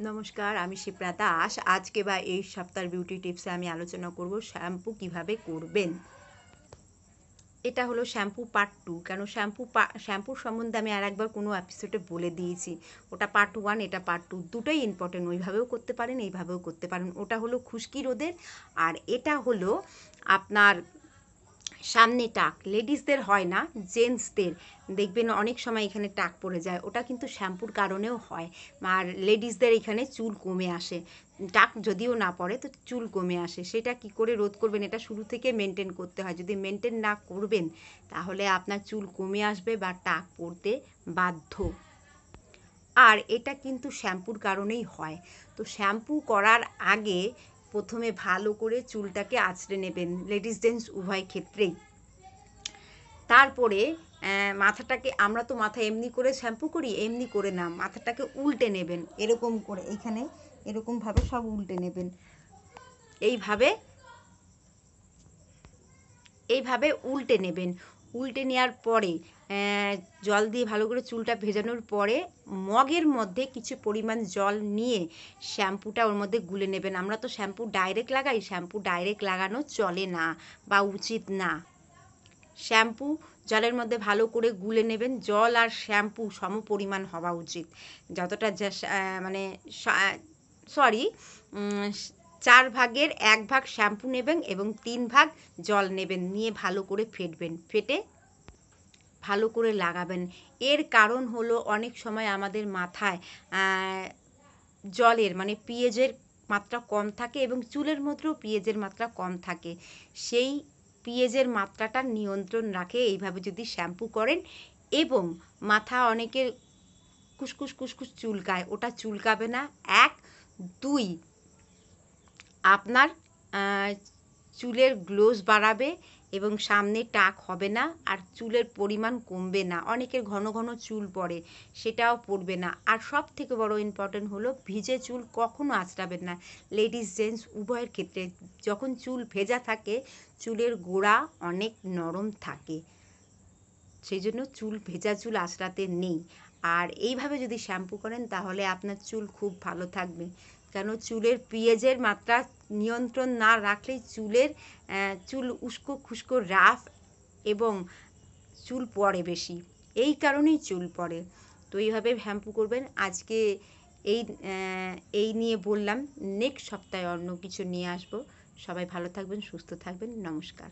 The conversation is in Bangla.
নমস্কার, আমি শিপ্রা দাস। আজকে বা এই সপ্তাহের বিউটি টিপসে আমি আলোচনা করব শ্যাম্পু কিভাবে করবেন। এটা হলো শ্যাম্পু পার্ট 2। কেন শ্যাম্পুর সম্বন্ধে আমি আরেকবার কোনো এপিসোডে বলে দিয়েছি। ওটা পার্ট 1, এটা পার্ট 2, দুটোই ইম্পর্টেন্ট। ওইভাবেও করতে পারেন, এইভাবেও করতে পারেন। ওটা হলো খুশকি রোধের, আর এটা হলো আপনার সামনে টাক। লেডিসদের হয় না, জেন্টসদের দেখবেন অনেক সময় এখানে টাক পড়ে যায়, ওটা কিন্তু শ্যাম্পুর কারণেও হয়। আর লেডিসদের এখানে চুল কমে আসে, টাক যদিও না পড়ে তো চুল কমে আসে। সেটা কি করে রোধ করবেন, এটা শুরু থেকে মেনটেন করতে হয়। যদি মেনটেন না করবেন তাহলে আপনার চুল কমে আসবে বা টাক পড়তে বাধ্য। আর এটা কিন্তু শ্যাম্পুর কারণেই হয়। তো শ্যাম্পু করার আগে প্রথমে ভালো করে চুলটাকে আঁচড়ে নেবেন, লেডিস জেন্টস উভয় ক্ষেত্রেই। তারপরে মাথাটাকে, আমরা তো মাথা এমনি করে শ্যাম্পু করি, এমনি করে না, মাথাটাকে উল্টে নেবেন এরকম করে, এইখানে এরকমভাবে সব উল্টে নেবেন। এইভাবে এইভাবে উল্টে নেবেন। উল্টে নেওয়ার পরে জল দিয়ে ভালো করে চুলটা ভেজানোর পরে মগের মধ্যে কিছু পরিমাণ জল নিয়ে শ্যাম্পুটা ওর মধ্যে গুলে নেবেন। আমরা তো শ্যাম্পু ডাইরেক্ট লাগাই, শ্যাম্পু ডাইরেক্ট লাগানো চলে না বা উচিত না। শ্যাম্পু জলের মধ্যে ভালো করে গুলে নেবেন। জল আর শ্যাম্পু সম পরিমাণ হওয়া উচিত। যতটা মানে সরি 4 ভাগের 1 ভাগ শ্যাম্পু নেবেন এবং 3 ভাগ জল নেবেন, নিয়ে ভালো করে ফেটবেন, ফেটে ভালো করে লাগাবেন। এর কারণ হলো অনেক সময় আমাদের মাথায় জলের মানে পিএইচের মাত্রা কম থাকে এবং চুলের মধ্যেও পিএইচের মাত্রা কম থাকে। সেই পিএইচের মাত্রাটা নিয়ন্ত্রণ রাখে এইভাবে যদি শ্যাম্পু করেন। এবং মাথা অনেকের কুসকুস কুসকুস চুলকায়, ওটা চুলকাবে না। 1, 2 আপনার চুলের গ্লোজ বাড়াবে এবং সামনে টাক হবে না, আর চুলের পরিমাণ কমবে না। অনেকের ঘন ঘন চুল পড়ে, সেটাও পড়বে না। আর সব থেকে বড় ইম্পর্টেন্ট হলো ভিজে চুল কখনো আঁচড়াবেন না, লেডিস জেন্টস উভয়ের ক্ষেত্রে। যখন চুল ভেজা থাকে চুলের গোড়া অনেক নরম থাকে, সেই জন্য ভেজা চুল আঁচড়াতে নেই। আর এইভাবে যদি শ্যাম্পু করেন তাহলে আপনার চুল খুব ভালো থাকবে। কেন, চুলের পিএইচের মাত্রা নিয়ন্ত্রণ না রাখলে চুল উস্কো খুস্কো রাফ এবং চুল পড়ে বেশি, এই কারণেই চুল পড়ে। তো এইভাবে শ্যাম্পু করবেন। আজকে এই এই নিয়ে বললাম, নেক্সট সপ্তাহে অন্য কিছু নিয়ে আসবো। সবাই ভালো থাকবেন, সুস্থ থাকবেন। নমস্কার।